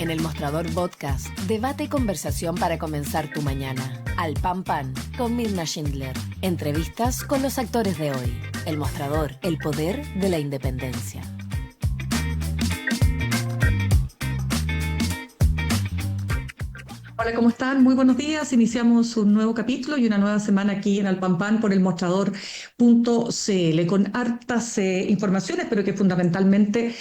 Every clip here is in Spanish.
En El Mostrador Podcast, debate y conversación para comenzar tu mañana. Al Pan Pan, con Mirna Schindler. Entrevistas con los actores de hoy. El Mostrador, el poder de la independencia. Hola, ¿cómo están? Muy buenos días. Iniciamos un nuevo capítulo y una nueva semana aquí en Alpampan por el mostrador.cl con hartas informaciones, pero que fundamentalmente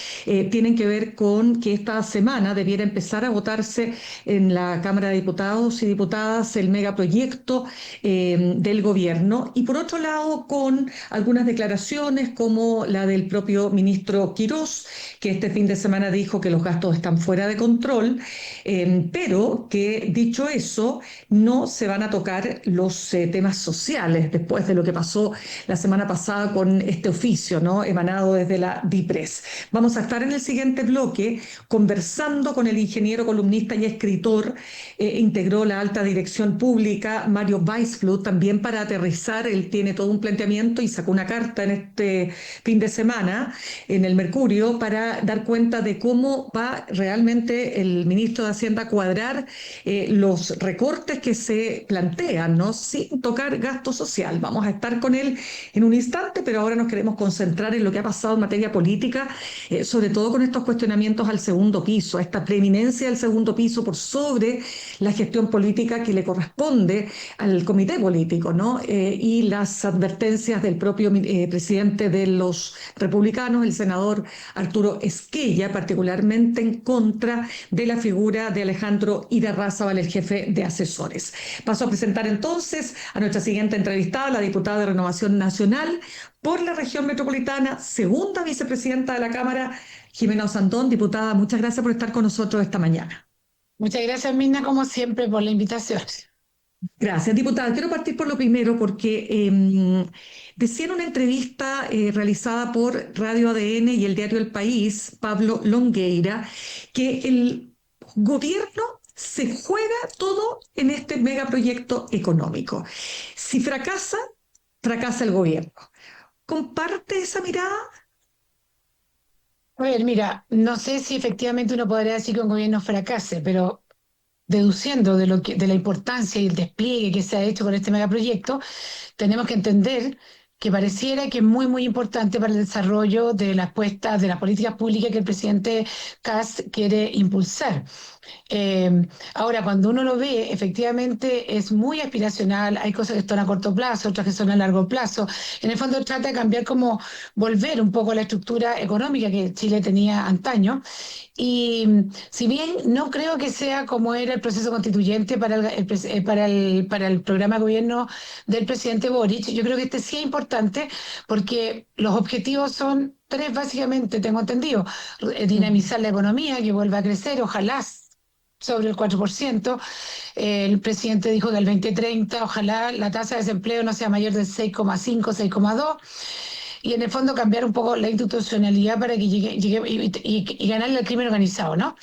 tienen que ver con que esta semana debiera empezar a votarse en la Cámara de Diputados y Diputadas el megaproyecto del gobierno. Y por otro lado, con algunas declaraciones como la del propio ministro Quirós, que este fin de semana dijo que los gastos están fuera de control, pero que dicho eso, no se van a tocar los temas sociales después de lo que pasó la semana pasada con este oficio, ¿no?, emanado desde la DIPRES. Vamos a estar en el siguiente bloque conversando con el ingeniero, columnista y escritor, integró la alta dirección pública, Mario Weissflut, también para aterrizar. Él tiene todo un planteamiento y sacó una carta en este fin de semana en el Mercurio para dar cuenta de cómo va realmente el ministro de Hacienda a cuadrar los recortes que se plantean, ¿no?, sin tocar gasto social. Vamos a estar con él en un instante, pero ahora nos queremos concentrar en lo que ha pasado en materia política, sobre todo con estos cuestionamientos al segundo piso, a esta preeminencia del segundo piso por sobre la gestión política que le corresponde al comité político, ¿no? Y las advertencias del propio presidente de los republicanos, el senador Arturo Esquella, particularmente en contra de la figura de Alejandro Irarrázaval, el jefe de asesores. Paso a presentar entonces a nuestra siguiente entrevistada, la diputada de Renovación Nacional por la región metropolitana, segunda vicepresidenta de la Cámara, Jimena Osandón. Diputada, muchas gracias por estar con nosotros esta mañana. Muchas gracias, Mirna, como siempre, por la invitación. Gracias, diputada. Quiero partir por lo primero porque decía en una entrevista realizada por Radio ADN y el diario El País, Pablo Longueira, que el gobierno se juega todo en este megaproyecto económico. Si fracasa, fracasa el gobierno. ¿Comparte esa mirada? A ver, mira, no sé si efectivamente uno podría decir que un gobierno fracase, pero deduciendo de la importancia y el despliegue que se ha hecho con este megaproyecto, tenemos que entender que pareciera que es muy, muy importante para el desarrollo de las puestas, de las políticas públicas que el presidente Kast quiere impulsar. Ahora, cuando uno lo ve, efectivamente es muy aspiracional, hay cosas que están a corto plazo, otras que son a largo plazo. En el fondo trata de cambiar, como volver un poco a la estructura económica que Chile tenía antaño. Y si bien no creo que sea como era el proceso constituyente para el programa de gobierno del presidente Boric, yo creo que este sí es importante porque los objetivos son tres, básicamente, tengo entendido: dinamizar la economía, que vuelva a crecer, ojalá sobre el 4%. El presidente dijo que el 2030 ojalá la tasa de desempleo no sea mayor del 6,5, 6,2, y en el fondo cambiar un poco la institucionalidad para que llegue y ganarle al crimen organizado, ¿no?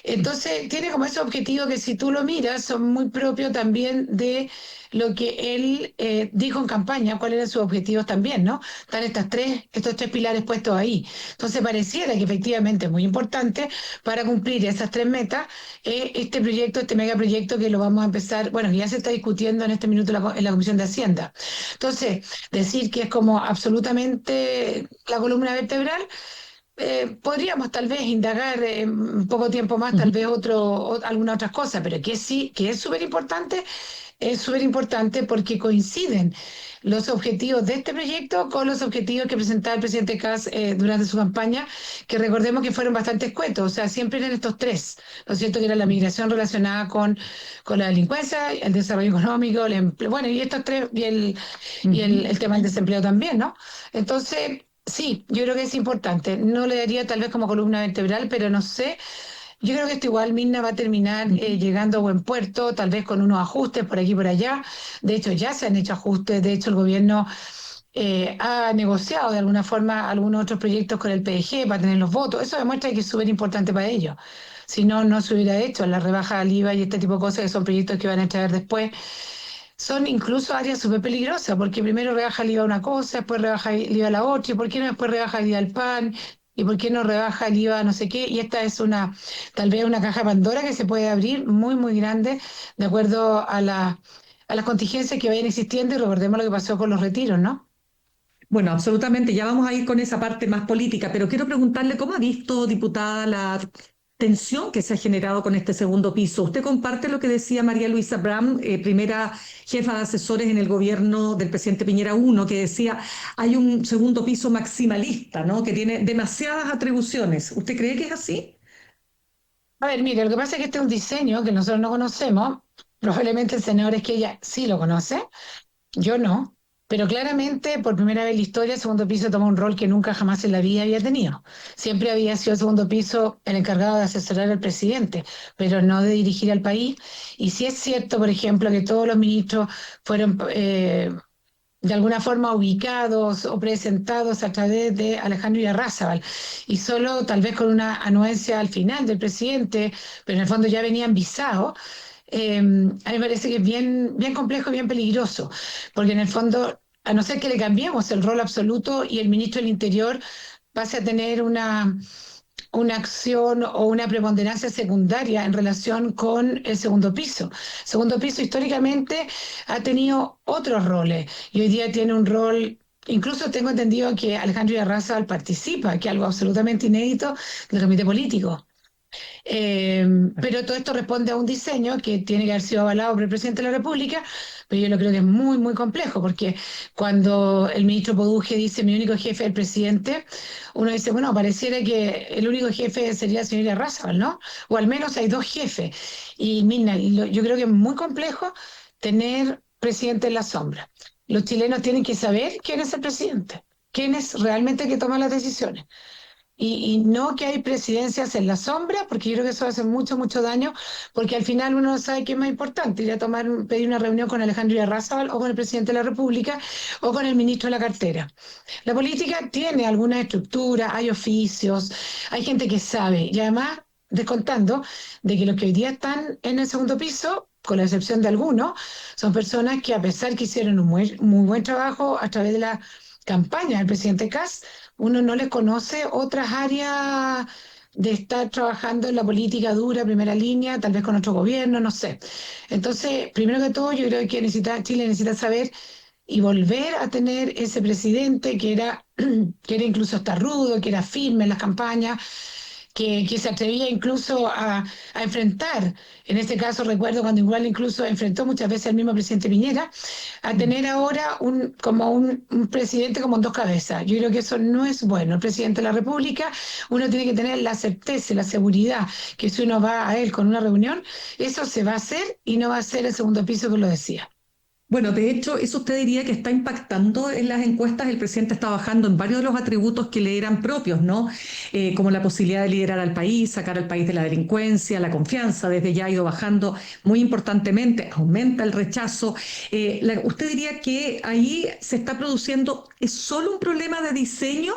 Entonces tiene como ese objetivo que, si tú lo miras, son muy propios también de lo que él dijo en campaña, cuáles eran sus objetivos también, ¿no? Están estos tres pilares puestos ahí. Entonces pareciera que efectivamente es muy importante para cumplir esas tres metas este proyecto, este megaproyecto que lo vamos a empezar, bueno, ya se está discutiendo en este minuto en la Comisión de Hacienda. Entonces, decir que es como absolutamente la columna vertebral, podríamos tal vez indagar un poco tiempo más, tal vez alguna otras cosas, pero que sí, que es súper importante porque coinciden los objetivos de este proyecto con los objetivos que presentaba el presidente Kast durante su campaña, que recordemos que fueron bastante escuetos, o sea, siempre eran estos tres, ¿no es cierto?, que era la migración relacionada con la delincuencia, el desarrollo económico, el empleo, bueno, y estos tres, el tema del desempleo también, ¿no? Entonces, sí, yo creo que es importante. No le daría tal vez como columna vertebral, pero no sé. Yo creo que esto igual, Mirna, va a terminar llegando a buen puerto, tal vez con unos ajustes por aquí y por allá. De hecho, ya se han hecho ajustes. De hecho, el gobierno ha negociado de alguna forma algunos otros proyectos con el PDG para tener los votos. Eso demuestra que es súper importante para ellos. Si no, no se hubiera hecho la rebaja del IVA y este tipo de cosas, que son proyectos que van a traer después. Son incluso áreas súper peligrosas, porque primero rebaja el IVA a una cosa, después rebaja el IVA a la otra, y por qué no después rebaja el IVA al pan, ¿Y por qué no rebaja el IVA no sé qué? Y esta es tal vez una caja Pandora que se puede abrir muy, muy grande de acuerdo a las contingencias que vayan existiendo y recordemos lo que pasó con los retiros, ¿no? Bueno, absolutamente, ya vamos a ir con esa parte más política, pero quiero preguntarle cómo ha visto, diputada, la tensión que se ha generado con este segundo piso. ¿Usted comparte lo que decía María Luisa Bram, primera jefa de asesores en el gobierno del presidente Piñera I, que decía hay un segundo piso maximalista, ¿no? Que tiene demasiadas atribuciones? ¿Usted cree que es así? A ver, mire, lo que pasa es que este es un diseño que nosotros no conocemos, probablemente el senador es que ella sí lo conoce, yo no, pero claramente por primera vez en la historia el segundo piso toma un rol que nunca jamás en la vida había tenido. Siempre había sido el segundo piso el encargado de asesorar al presidente, pero no de dirigir al país. Y si es cierto, por ejemplo, que todos los ministros fueron de alguna forma ubicados o presentados a través de Alejandro Irarrázaval, y solo tal vez con una anuencia al final del presidente, pero en el fondo ya venían visados. A mí me parece que es bien, bien complejo y bien peligroso, porque en el fondo, a no ser que le cambiemos el rol absoluto y el ministro del Interior pase a tener una acción o una preponderancia secundaria en relación con el segundo piso. Segundo piso históricamente ha tenido otros roles y hoy día tiene un rol. Incluso tengo entendido que Alejandro Yarrazabal participa, que es algo absolutamente inédito del comité político. Pero todo esto responde a un diseño que tiene que haber sido avalado por el presidente de la República, pero yo lo creo que es muy, muy complejo, porque cuando el ministro Poduje dice mi único jefe es el presidente, uno dice, bueno, pareciera que el único jefe sería el señor Irarrázaval, ¿no? O al menos hay dos jefes. Y mira, yo creo que es muy complejo tener presidente en la sombra. Los chilenos tienen que saber quién es el presidente, quién es realmente el que toma las decisiones. Y no que hay presidencias en la sombra, porque yo creo que eso hace mucho, mucho daño, porque al final uno no sabe qué es más importante, ir a pedir una reunión con Alejandro Irarrázaval o con el presidente de la República o con el ministro de la cartera. La política tiene alguna estructura, hay oficios, hay gente que sabe, y además descontando de que los que hoy día están en el segundo piso, con la excepción de algunos, son personas que a pesar que hicieron un muy, muy buen trabajo a través de la campaña del presidente Kass, uno no les conoce otras áreas de estar trabajando en la política dura, primera línea, tal vez con otro gobierno, no sé. Entonces, primero que todo, yo creo que Chile necesita saber y volver a tener ese presidente que era incluso hasta rudo, que era firme en las campañas, que se atrevía incluso a enfrentar, en este caso recuerdo cuando igual incluso enfrentó muchas veces al mismo presidente Piñera, a tener ahora un presidente como en dos cabezas. Yo creo que eso no es bueno. El presidente de la República, uno tiene que tener la certeza, la seguridad, que si uno va a él con una reunión, eso se va a hacer y no va a ser el segundo piso que lo decía. Bueno, de hecho, eso usted diría que está impactando en las encuestas. El presidente está bajando en varios de los atributos que le eran propios, ¿no? Como la posibilidad de liderar al país, sacar al país de la delincuencia, la confianza, desde ya ha ido bajando muy importantemente, aumenta el rechazo. ¿Usted diría que ahí se está produciendo, es solo un problema de diseño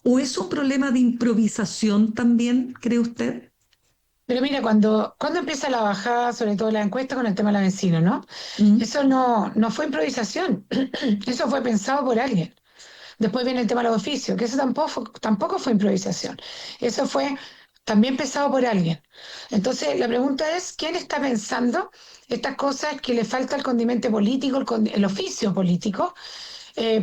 o es un problema de improvisación también, cree usted? Pero mira, cuando empieza la bajada, sobre todo la encuesta con el tema de la vecina, ¿no? Mm, Eso no fue improvisación, eso fue pensado por alguien. Después viene el tema de los oficios, que eso tampoco fue improvisación. Eso fue también pensado por alguien. Entonces, la pregunta es, ¿quién está pensando estas cosas que le falta el condimento político, el oficio político?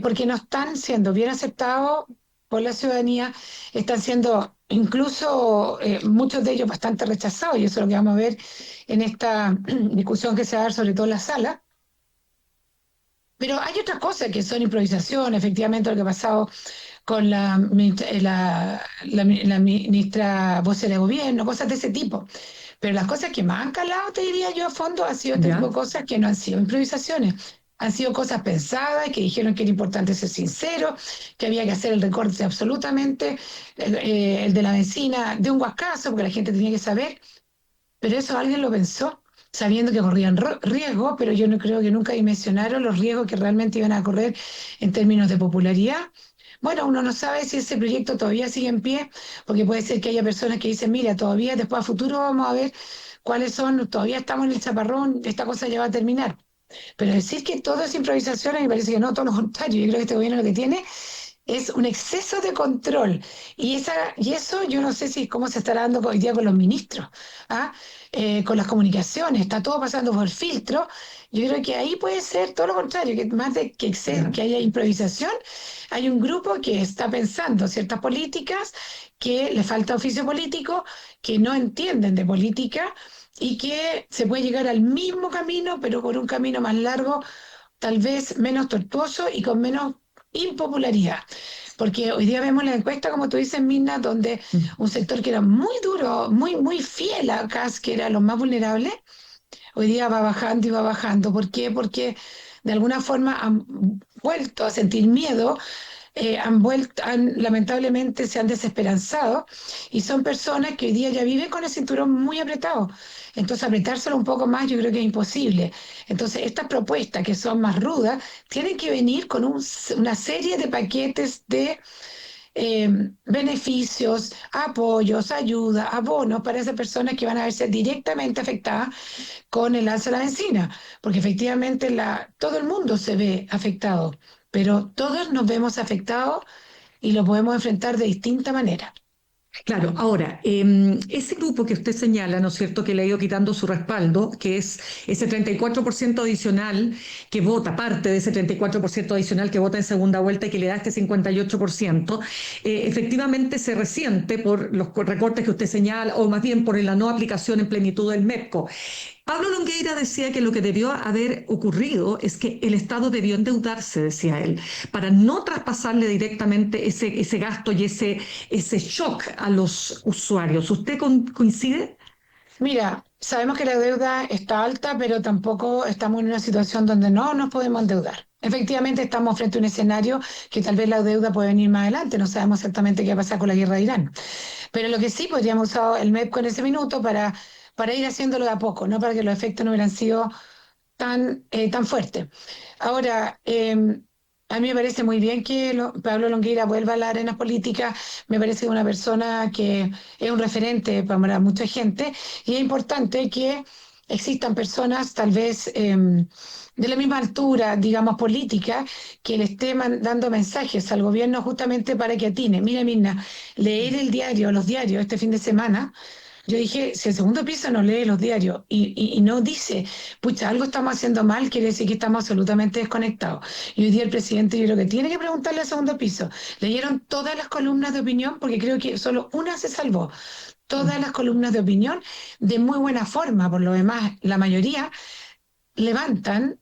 Porque no están siendo bien aceptados por la ciudadanía, están siendo incluso muchos de ellos bastante rechazados, y eso es lo que vamos a ver en esta discusión que se va a dar sobre todo en la sala. Pero hay otras cosas que son improvisación, efectivamente lo que ha pasado con la ministra vocera de gobierno, cosas de ese tipo. Pero las cosas que más han calado, te diría yo, a fondo, han sido este tipo de ¿ya? cosas que no han sido improvisaciones. Han sido cosas pensadas, que dijeron que era importante ser sincero, que había que hacer el recorte absolutamente, el de la vecina, de un guascazo, porque la gente tenía que saber. Pero eso alguien lo pensó, sabiendo que corrían riesgo, pero yo no creo que nunca dimensionaron los riesgos que realmente iban a correr en términos de popularidad. Bueno, uno no sabe si ese proyecto todavía sigue en pie, porque puede ser que haya personas que dicen, mira, todavía después a futuro vamos a ver cuáles son, todavía estamos en el chaparrón, esta cosa ya va a terminar. Pero decir que todo es improvisación, a mí me parece que no, todo lo contrario. Yo creo que este gobierno lo que tiene es un exceso de control. Y eso yo no sé si cómo se estará dando hoy día con los ministros, ¿ah? Con las comunicaciones, está todo pasando por filtro. Yo creo que ahí puede ser todo lo contrario, que más de que haya improvisación, hay un grupo que está pensando ciertas políticas, que le falta oficio político, que no entienden de política y que se puede llegar al mismo camino, pero por un camino más largo, tal vez menos tortuoso y con menos impopularidad. Porque hoy día vemos la encuesta, como tú dices, Mirna, donde un sector que era muy duro, muy fiel a Kass, que era los más vulnerables, hoy día va bajando y va bajando. ¿Por qué? Porque de alguna forma han vuelto a sentir miedo, lamentablemente se han desesperanzado y son personas que hoy día ya viven con el cinturón muy apretado. Entonces apretárselo un poco más yo creo que es imposible. Entonces estas propuestas que son más rudas tienen que venir con una serie de paquetes de beneficios, apoyos, ayuda, abonos para esas personas que van a verse directamente afectadas con el alza de la bencina, porque efectivamente todo el mundo se ve afectado, pero todos nos vemos afectados y lo podemos enfrentar de distinta manera. Claro, ahora, ese grupo que usted señala, ¿no es cierto?, que le ha ido quitando su respaldo, que es ese 34% adicional que vota, parte de ese 34% adicional que vota en segunda vuelta y que le da este 58%, efectivamente se resiente por los recortes que usted señala, o más bien por la no aplicación en plenitud del MEPCO. Pablo Longueira decía que lo que debió haber ocurrido es que el Estado debió endeudarse, decía él, para no traspasarle directamente ese gasto y ese shock a los usuarios. ¿Usted coincide? Mira, sabemos que la deuda está alta, pero tampoco estamos en una situación donde no nos podemos endeudar. Efectivamente, estamos frente a un escenario que tal vez la deuda puede venir más adelante, no sabemos exactamente qué va a pasar con la guerra de Irán. Pero lo que sí podríamos usar el MEPCO en ese minuto para ir haciéndolo de a poco, no para que los efectos no hubieran sido tan fuertes. Ahora, a mí me parece muy bien que Pablo Longueira vuelva a la arena política, me parece una persona que es un referente para mucha gente y es importante que existan personas tal vez de la misma altura, digamos, política, que le esté dando mensajes al gobierno justamente para que atine. Mira, Mirna, leer los diarios este fin de semana. Yo dije, si el segundo piso no lee los diarios y no dice, pucha, algo estamos haciendo mal, quiere decir que estamos absolutamente desconectados. Y hoy día el presidente yo creo que tiene que preguntarle al segundo piso. ¿Leyeron todas las columnas de opinión? Porque creo que solo una se salvó. Todas las columnas de opinión de muy buena forma, por lo demás, la mayoría levantan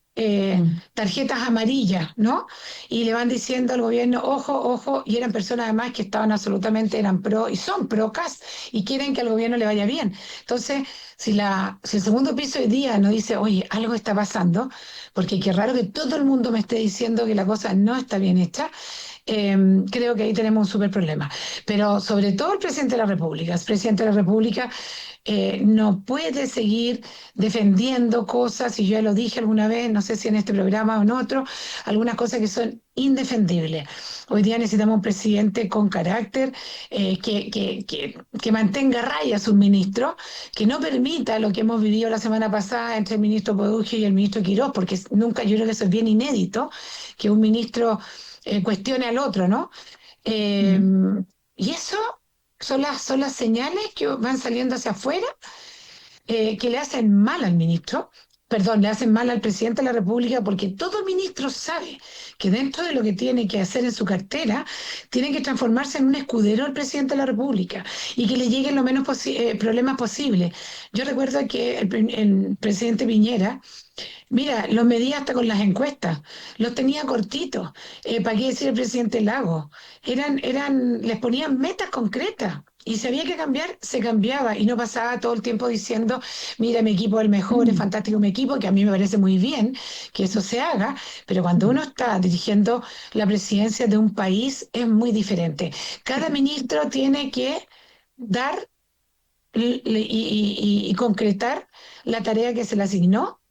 tarjetas amarillas, ¿no? Y le van diciendo al gobierno, ojo, ojo, y eran personas además que estaban absolutamente, eran pro y son pro CAS y quieren que al gobierno le vaya bien. Entonces, si el segundo piso hoy día no dice, oye, algo está pasando, porque qué raro que todo el mundo me esté diciendo que la cosa no está bien hecha, creo que ahí tenemos un súper problema. Pero sobre todo el presidente de la República. El presidente de la República no puede seguir defendiendo cosas, y yo ya lo dije alguna vez, no sé si en este programa o en otro, algunas cosas que son indefendibles. Hoy día necesitamos un presidente con carácter, que mantenga raya a sus ministros, que no permita lo que hemos vivido la semana pasada entre el ministro Podugio y el ministro Quirós, porque nunca, yo creo que eso es bien inédito, que un ministro cuestione al otro, ¿no? Eh, Mm. y eso son las señales que van saliendo hacia afuera, que le hacen mal al ministro, perdón, le hacen mal al presidente de la República, porque todo ministro sabe que dentro de lo que tiene que hacer en su cartera, tiene que transformarse en un escudero del presidente de la República y que le lleguen lo menos problemas posible. Yo recuerdo que el presidente Piñera, mira, los medía hasta con las encuestas, los tenía cortitos. ¿Para qué decir el presidente Lago? Les ponían metas concretas. Y si había que cambiar, se cambiaba y no pasaba todo el tiempo diciendo, mira, mi equipo es el mejor, es Mm. fantástico mi equipo, que a mí me parece muy bien que eso se haga, pero cuando uno está dirigiendo la presidencia de un país es muy diferente. Cada ministro tiene que dar y concretar la tarea que se le asignó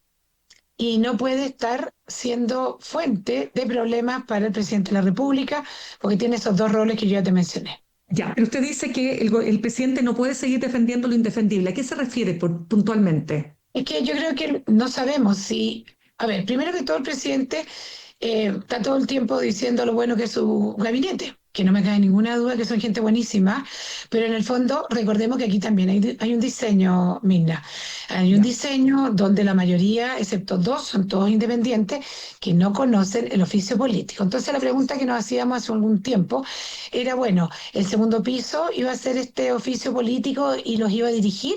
y no puede estar siendo fuente de problemas para el presidente de la República, porque tiene esos dos roles que yo ya te mencioné. Ya, pero usted dice que el presidente no puede seguir defendiendo lo indefendible. ¿A qué se refiere puntualmente? Es que yo creo que no sabemos si, a ver, primero que todo el presidente está todo el tiempo diciendo lo bueno que es su gabinete, que no me cabe ninguna duda que son gente buenísima, pero en el fondo recordemos que aquí también hay un diseño, Mirna. Hay un Ya. diseño donde la mayoría, excepto dos, son todos independientes que no conocen el oficio político. Entonces la pregunta que nos hacíamos hace algún tiempo era, bueno, ¿el segundo piso iba a ser este oficio político y los iba a dirigir?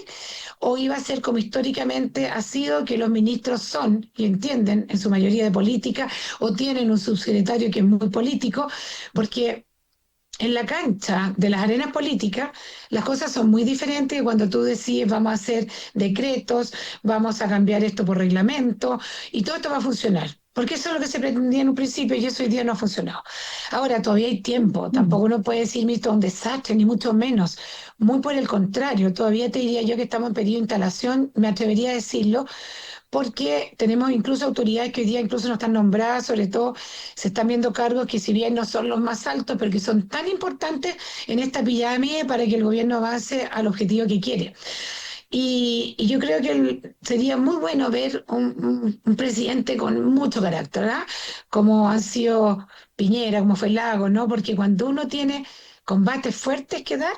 ¿O iba a ser como históricamente ha sido, que los ministros son y entienden en su mayoría de política, o tienen un subsecretario que es muy político? Porque en la cancha de las arenas políticas, las cosas son muy diferentes cuando tú decides vamos a hacer decretos, vamos a cambiar esto por reglamento y todo esto va a funcionar. Porque eso es lo que se pretendía en un principio y eso hoy día no ha funcionado. Ahora todavía hay tiempo, tampoco uno puede decir, esto es un desastre, ni mucho menos. Muy por el contrario, todavía te diría yo que estamos en periodo de instalación, me atrevería a decirlo, porque tenemos incluso autoridades que hoy día incluso no están nombradas, sobre todo se están viendo cargos que si bien no son los más altos, pero que son tan importantes en esta pirámide para que el gobierno avance al objetivo que quiere. Y yo creo que sería muy bueno ver un presidente con mucho carácter, ¿verdad? Como han sido Piñera, como fue Lago, ¿no? Porque cuando uno tiene combates fuertes que dar,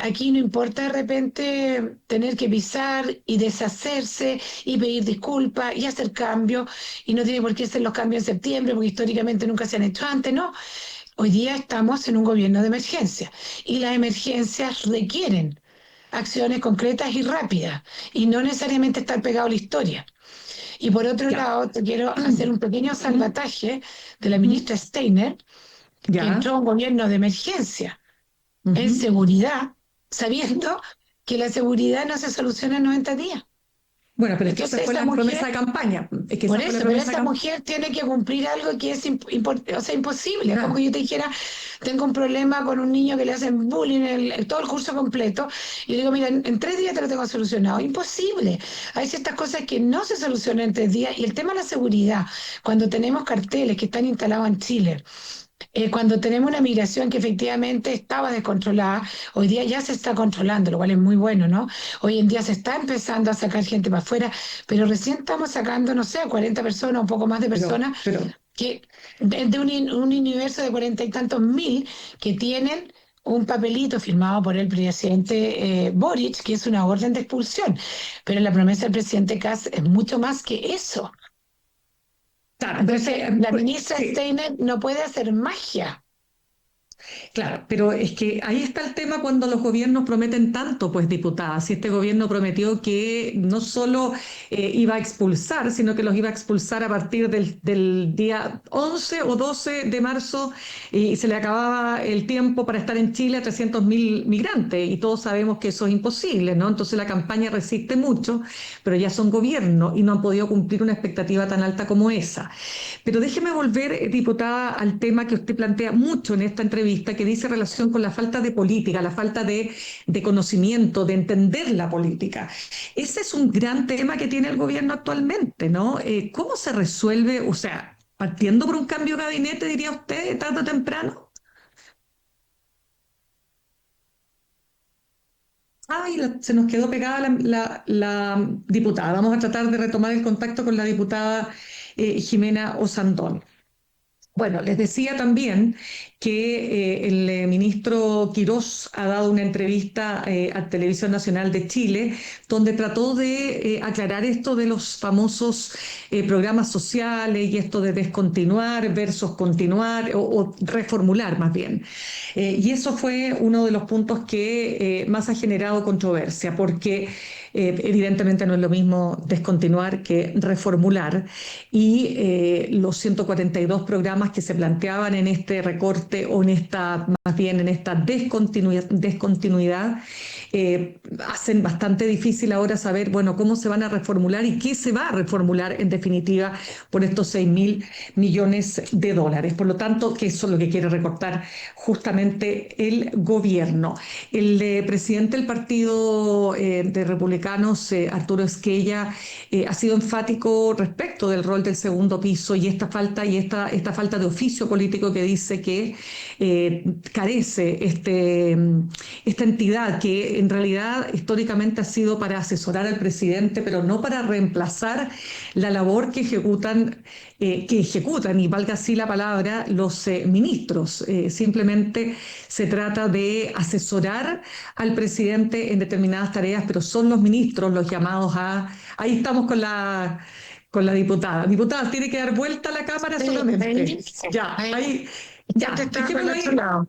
aquí no importa de repente tener que pisar y deshacerse y pedir disculpas y hacer cambios, y no tiene por qué ser los cambios en septiembre, porque históricamente nunca se han hecho antes, ¿no? Hoy día estamos en un gobierno de emergencia y las emergencias requieren acciones concretas y rápidas y no necesariamente estar pegado a la historia. Y por otro Ya. lado, te quiero hacer un pequeño Ujú, salvataje de la ujú. ministra Steiner, que Ya. entró a un gobierno de emergencia en Ujú. seguridad, sabiendo que la seguridad no se soluciona en 90 días. Bueno, pero es que esa Entonces fue esa la promesa mujer, de campaña. Es que esa por fue la eso, pero promesa de esa campaña. mujer tiene que cumplir algo que es o sea, imposible. Es como Claro. que yo te dijera, tengo un problema con un niño que le hacen bullying todo el curso completo, y le digo, mira, en 3 días te lo tengo solucionado. Imposible. Hay ciertas cosas que no se solucionan en 3 días, y el tema de la seguridad, cuando tenemos carteles que están instalados en Chile, cuando tenemos una migración que efectivamente estaba descontrolada, hoy día ya se está controlando, lo cual es muy bueno, ¿no? Hoy en día se está empezando a sacar gente para afuera, pero recién estamos sacando, no sé, 40 personas, un poco más de personas, Pero, que de un universo de 40 y tantos mil que tienen un papelito firmado por el presidente Boric, que es una orden de expulsión. Pero la promesa del presidente Kass es mucho más que eso. claro, pero es que, Entonces, la ministra sí. Steiner no puede hacer magia. Claro, pero es que ahí está el tema cuando los gobiernos prometen tanto, pues diputada. Si este gobierno prometió que no solo iba a expulsar, sino que los iba a expulsar a partir del día 11 o 12 de marzo, y se le acababa el tiempo para estar en Chile a 300.000 migrantes, y todos sabemos que eso es imposible, ¿no? Entonces la campaña resiste mucho, pero ya son gobierno y no han podido cumplir una expectativa tan alta como esa. Pero déjeme volver, diputada, al tema que usted plantea mucho en esta entrevista, que dice relación con la falta de política, la falta de conocimiento, de entender la política. Ese es un gran tema que tiene el gobierno actualmente, ¿no? ¿Cómo se resuelve? O sea, partiendo por un cambio de gabinete, diría usted, tarde o temprano. Ay, se nos quedó pegada la diputada. Vamos a tratar de retomar el contacto con la diputada Jimena Osandón. Bueno, les decía también que el ministro Quirós ha dado una entrevista a Televisión Nacional de Chile, donde trató de aclarar esto de los famosos programas sociales y esto de descontinuar versus continuar o reformular más bien. Y eso fue uno de los puntos que más ha generado controversia, porque evidentemente no es lo mismo descontinuar que reformular, y los 142 programas que se planteaban en este recorte o en esta, más bien en esta descontinuidad, hacen bastante difícil ahora saber, bueno, cómo se van a reformular y qué se va a reformular en definitiva por estos 6.000 millones de dólares. Por lo tanto, que eso es lo que quiere recortar justamente el gobierno. El presidente del partido de republicanos, Arturo Esquella, ha sido enfático respecto del rol del segundo piso y esta falta de oficio político que dice que carece esta entidad que en realidad históricamente ha sido para asesorar al presidente, pero no para reemplazar la labor que ejecutan, y valga así la palabra, los ministros. Simplemente se trata de asesorar al presidente en determinadas tareas, pero son los ministros los llamados a... Ahí estamos con la diputada. Diputada, tiene que dar vuelta a la cámara solamente. Ya, ahí, Ya te ya, estaba para dejémoslo el otro ahí. lado.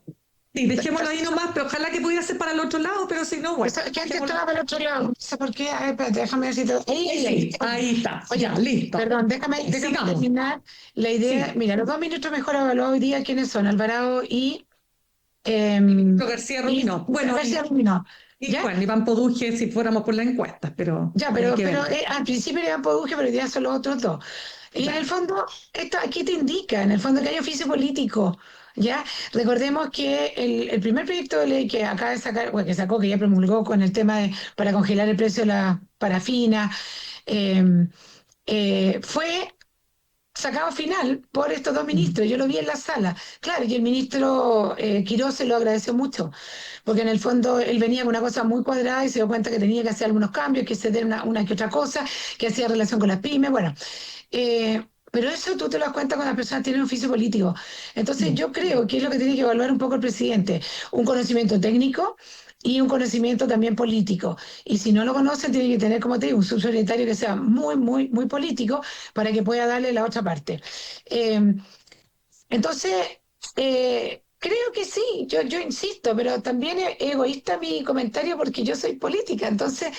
Sí, dejémoslo ahí nomás, pero ojalá que pudiera ser para el otro lado, pero si no, bueno, ¿Quién te dejémoslo. estaba para el otro lado? No sé por qué. A ver, espérate, déjame ver si te... Sí, ahí está, Oye, ya, listo. perdón, déjame Sigamos. terminar la idea. Sí, Mira, los dos ministros mejor evaluados hoy día, ¿quiénes son? Alvarado García y Rubino. Bueno, García Rubino. y ¿Ya? bueno, Iván Poduje si fuéramos por las encuestas, pero Ya, hay que pero ver. al principio era Poduje, pero hoy día son los otros dos. Y en el Claro. fondo, esto aquí te indica, en el fondo, que hay oficio político. ¿Ya? Recordemos que el primer proyecto de ley que acaba de sacar, bueno, que sacó, que ya promulgó con el tema de para congelar el precio de la parafina, eh, fue sacado final por estos dos Mm. ministros. Yo lo vi en la sala. Claro, y el ministro Quirós se lo agradeció mucho, porque en el fondo él venía con una cosa muy cuadrada y se dio cuenta que tenía que hacer algunos cambios, que ceder una que otra cosa, que hacía relación con las pymes. Bueno, pero eso tú te lo das cuenta cuando las personas tienen un oficio político. Entonces Mm. yo creo que es lo que tiene que evaluar un poco el presidente, un conocimiento técnico y un conocimiento también político. Y si no lo conocen, tiene que tener, como te digo, un subsecretario que sea muy, muy, muy político para que pueda darle la otra parte. Eh, entonces, creo que sí, yo insisto, pero también es egoísta mi comentario porque yo soy política, entonces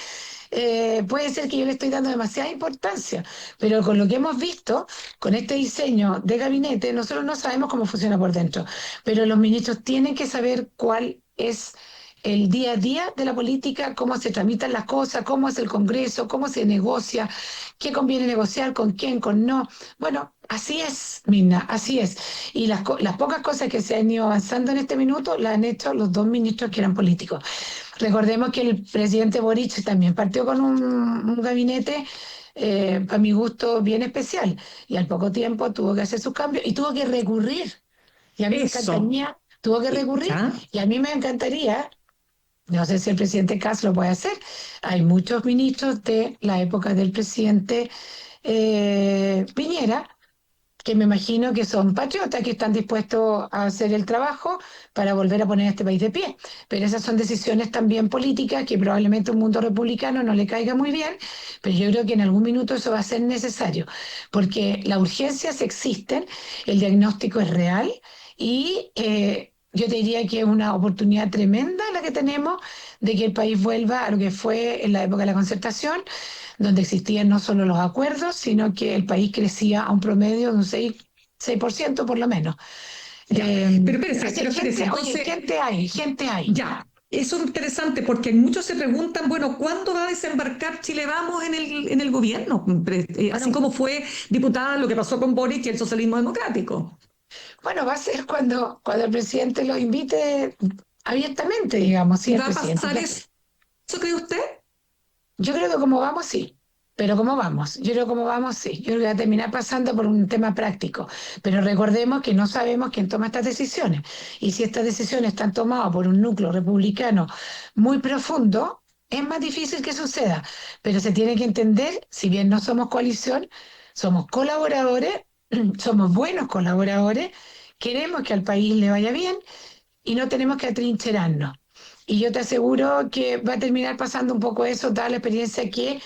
puede ser que yo le estoy dando demasiada importancia, pero con lo que hemos visto, con este diseño de gabinete, nosotros no sabemos cómo funciona por dentro, pero los ministros tienen que saber cuál es el día a día de la política, cómo se tramitan las cosas, cómo es el Congreso, cómo se negocia, qué conviene negociar, con quién, con no. Bueno, así es, Mirna, así es. Y las pocas cosas que se han ido avanzando en este minuto las han hecho los dos ministros que eran políticos. Recordemos que el presidente Boric también partió con un gabinete, a mi gusto, bien especial. Y al poco tiempo tuvo que hacer sus cambios y tuvo que recurrir. Y a mí me Eso. encantaría, tuvo que recurrir. ¿Ya? Y a mí me encantaría, no sé si el presidente Kass lo puede hacer. Hay muchos ministros de la época del presidente Piñera que me imagino que son patriotas, que están dispuestos a hacer el trabajo para volver a poner a este país de pie. Pero esas son decisiones también políticas que probablemente a un mundo republicano no le caiga muy bien, pero yo creo que en algún minuto eso va a ser necesario, porque las urgencias existen, el diagnóstico es real y yo te diría que es una oportunidad tremenda la que tenemos de que el país vuelva a lo que fue en la época de la concertación, donde existían no solo los acuerdos, sino que el país crecía a un promedio de un 6% por lo menos. Ya. Así Pero que espérese, oye, entonces, gente hay. ya. Eso es interesante porque muchos se preguntan, bueno, ¿cuándo va a desembarcar Chile Vamos en el gobierno? Así Bueno, como fue diputada lo que pasó con Boric y el socialismo democrático. bueno, va a ser cuando el presidente lo invite abiertamente, digamos, sí, ¿Y el va a presidente. pasar eso cree usted? Yo creo que como vamos, sí. Pero como vamos, yo creo que como vamos, sí. Yo creo que va a terminar pasando por un tema práctico. Pero recordemos que no sabemos quién toma estas decisiones. Y si estas decisiones están tomadas por un núcleo republicano muy profundo, es más difícil que suceda. Pero se tiene que entender, si bien no somos coalición, somos colaboradores, somos buenos colaboradores, queremos que al país le vaya bien y no tenemos que atrincherarnos. Y yo te aseguro que va a terminar pasando un poco eso, dada la experiencia que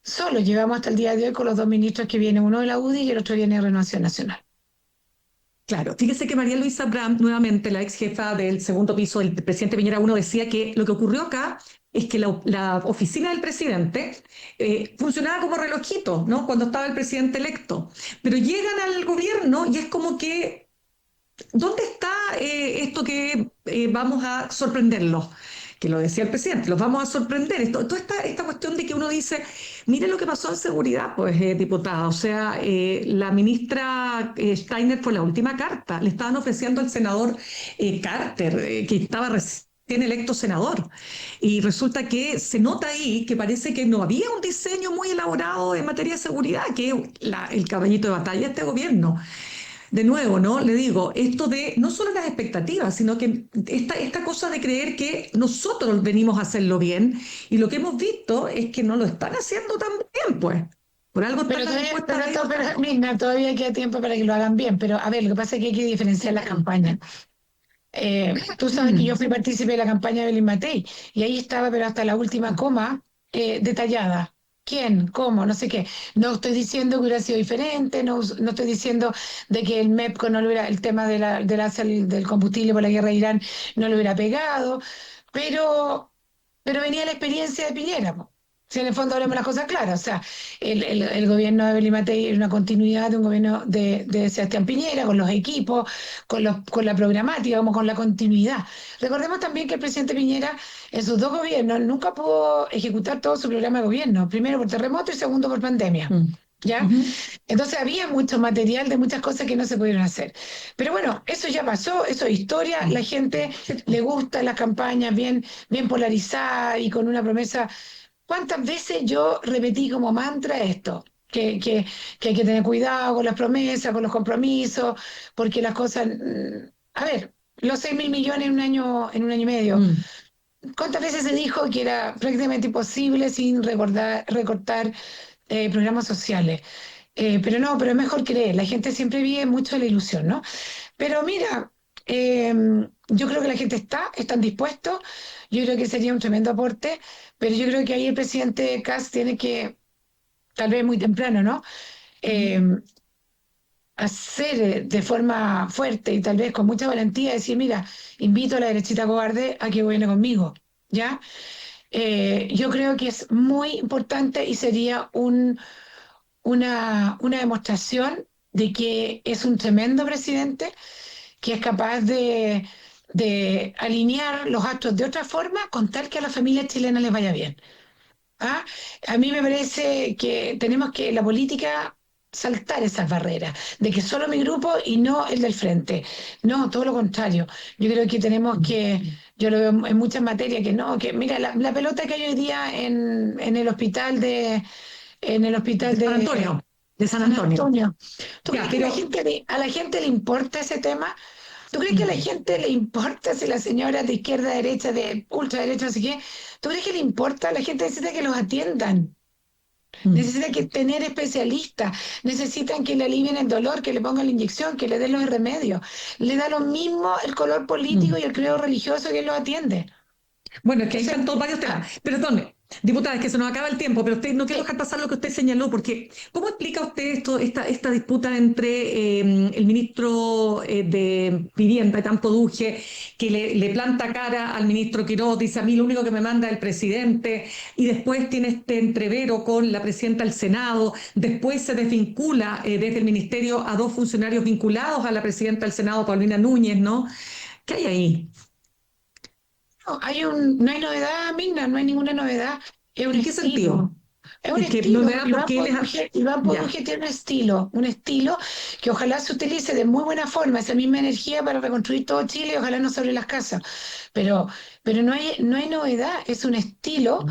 solo llevamos hasta el día de hoy con los dos ministros que vienen, uno de la UDI y el otro viene de Renovación Nacional. Claro, fíjese que María Luisa Brandt, nuevamente la ex jefa del segundo piso del presidente Piñera uno decía que lo que ocurrió acá es que la oficina del presidente funcionaba como relojito, ¿no? Cuando estaba el presidente electo. Pero llegan al gobierno y es como que ¿dónde está esto que vamos a sorprenderlos? Que lo decía el presidente, los vamos a sorprender. Toda esta cuestión de que uno dice, mire lo que pasó en seguridad, pues, diputada. O sea, la ministra Steiner fue la última carta. Le estaban ofreciendo al senador Carter, que estaba recién electo senador. Y resulta que se nota ahí que parece que no había un diseño muy elaborado en materia de seguridad, que es el caballito de batalla de este gobierno. de nuevo, ¿no? Le digo, esto de no solo las expectativas, sino que esta cosa de creer que nosotros venimos a hacerlo bien y lo que hemos visto es que no lo están haciendo tan bien, pues. Por algo están Pero las todavía, encuestas ahí bajando. Mirna, todavía queda tiempo para que lo hagan bien. Pero a ver, lo que pasa es que hay que diferenciar las campañas. Tú sabes que yo fui partícipe de la campaña de Belín Matei y ahí estaba, pero hasta la última coma detallada. ¿Quién? ¿Cómo? No sé qué. No estoy diciendo que hubiera sido diferente, no estoy diciendo de que el MEPCO no le hubiera, el tema del combustible por la guerra de Irán no le hubiera pegado, pero, pero venía la experiencia de Piñera, po. Si en el fondo hablamos las cosas claras, o sea, el gobierno de Belín Matei era una continuidad de un gobierno de Sebastián Piñera, con los equipos, con la programática, como con la continuidad. Recordemos también que el presidente Piñera en sus dos gobiernos nunca pudo ejecutar todo su programa de gobierno, primero por terremoto y segundo por pandemia. Mm. ¿Ya? Ujú. Entonces había mucho material de muchas cosas que no se pudieron hacer. Pero bueno, eso ya pasó, eso es historia, la gente le gusta las campañas bien polarizadas y con una promesa. ¿Cuántas veces yo repetí como mantra esto? Que hay que tener cuidado con las promesas, con los compromisos, porque las cosas. A ver, los 6.000 millones en un año y medio. Mm. ¿Cuántas veces se dijo que era prácticamente imposible sin recortar programas sociales? Pero no, pero es mejor creer. La gente siempre vive mucho de la ilusión, ¿no? Pero mira, eh, yo creo que la gente están dispuestos. Yo creo que sería un tremendo aporte, pero yo creo que ahí el presidente Kast tiene que, tal vez muy temprano, ¿no? Eh, hacer de forma fuerte y tal vez con mucha valentía, decir, mira, invito a la derechita cobarde a que gobierne conmigo, ¿ya? Yo creo que es muy importante y sería una demostración de que es un tremendo presidente, que es capaz de alinear los actos de otra forma con tal que a la familia chilena les vaya bien. ¿Ah? A mí me parece que tenemos que, la política, saltar esas barreras, de que solo mi grupo y no el del frente. No, todo lo contrario. Yo creo que tenemos que, yo lo veo en muchas materias, que no, que mira, la pelota que hay hoy día en el De hospital San Antonio, de San San Antonio. Antonio. ¿Tú Ya, crees que pero a la gente le importa ese tema? ¿Tú crees que a la gente le importa si la señora de izquierda, derecha, de ultraderecha, no sé qué? ¿Tú crees que le importa? La gente necesita que los atiendan. Necesita que tener especialistas, necesitan que le alivien el dolor, que le pongan la inyección, que le den los remedios. Le da lo mismo el color político y el credo religioso que él los atiende. bueno, es que ahí Ese- están todos varios ah, temas. Perdón, diputada, es que se nos acaba el tiempo, pero usted, no quiero sí. dejar pasar lo que usted señaló, porque ¿cómo explica usted esta disputa entre el ministro de Vivienda, Tanto Duje, que le planta cara al ministro Quiroz, dice a mí lo único que me manda es el presidente, y después tiene este entrevero con la presidenta del Senado, después se desvincula desde el ministerio a dos funcionarios vinculados a la presidenta del Senado, Paulina Núñez, ¿no? ¿Qué hay ahí? No hay novedad, Mirna, no hay ninguna novedad. Es un ¿En qué sentido? estilo. Es un Es que no me estilo. da porque él es... Iván Ya. Poduje tiene un estilo que ojalá se utilice de muy buena forma, esa misma energía para reconstruir todo Chile y ojalá no sobre las casas. Pero, pero no hay novedad, es un estilo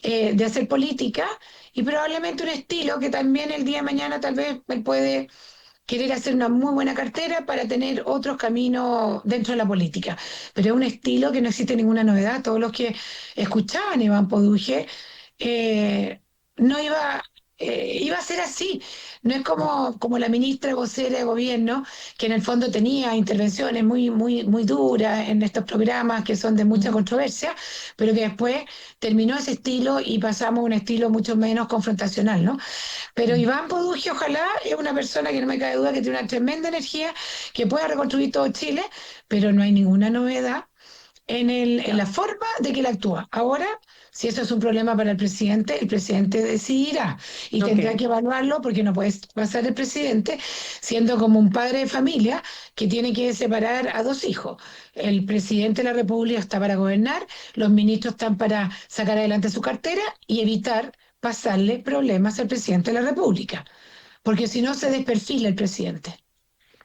de hacer política y probablemente un estilo que también el día de mañana tal vez él puede querer hacer una muy buena cartera para tener otros caminos dentro de la política. Pero es un estilo que no existe ninguna novedad. Todos los que escuchaban a Iván Poduje no iba, iba a ser así. No es como la ministra vocera de gobierno, que en el fondo tenía intervenciones muy duras en estos programas que son de mucha controversia, pero que después terminó ese estilo y pasamos a un estilo mucho menos confrontacional, ¿no? Pero Iván Poduje, ojalá, es una persona que no me cabe duda que tiene una tremenda energía, que pueda reconstruir todo Chile, pero no hay ninguna novedad en la forma de que él actúa. Ahora, si eso es un problema para el presidente decidirá y Ok. tendrá que evaluarlo porque no puede pasar el presidente siendo como un padre de familia que tiene que separar a dos hijos. El presidente de la República está para gobernar, los ministros están para sacar adelante su cartera y evitar pasarle problemas al presidente de la República, porque si no se desperfila el presidente.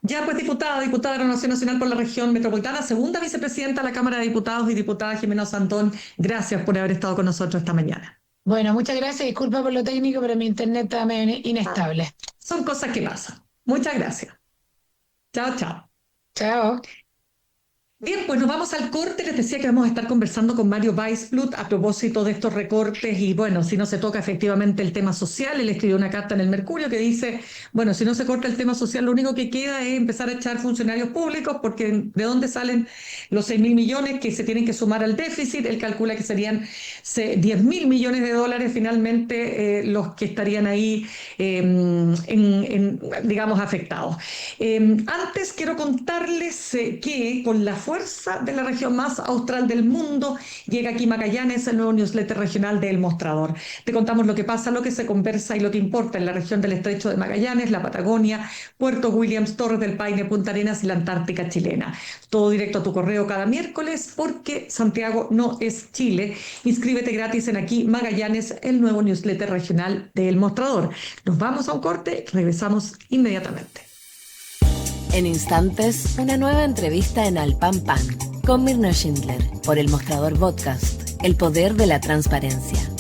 Ya pues, diputada de la Renovación Nacional por la región metropolitana, segunda vicepresidenta de la Cámara de Diputados y diputada Jimena Santón, gracias por haber estado con nosotros esta mañana. Bueno, muchas gracias. Disculpa por lo técnico, pero mi internet está medio inestable. Son cosas que pasan. Muchas gracias. Chao, chao. Chao. Bien, pues nos vamos al corte. Les decía que vamos a estar conversando con Mario Weissblut a propósito de estos recortes y bueno, si no se toca efectivamente el tema social, él escribió una carta en el Mercurio que dice, bueno, si no se corta el tema social, lo único que queda es empezar a echar funcionarios públicos porque ¿de dónde salen los 6.000 millones que se tienen que sumar al déficit? Él calcula que serían 10.000 millones de dólares finalmente los que estarían ahí, digamos, afectados. Antes quiero contarles que con la fuerza de la región más austral del mundo llega aquí Magallanes, el nuevo newsletter regional de El Mostrador. Te contamos lo que pasa, lo que se conversa y lo que importa en la región del Estrecho de Magallanes, la Patagonia, Puerto Williams, Torres del Paine, Punta Arenas y la Antártica chilena. Todo directo a tu correo cada miércoles porque Santiago no es Chile. Inscríbete gratis en Aquí Magallanes, el nuevo newsletter regional de El Mostrador. Nos vamos a un corte, regresamos inmediatamente. En instantes, una nueva entrevista en Al Pan Pan con Mirna Schindler por El Mostrador Podcast, el poder de la transparencia.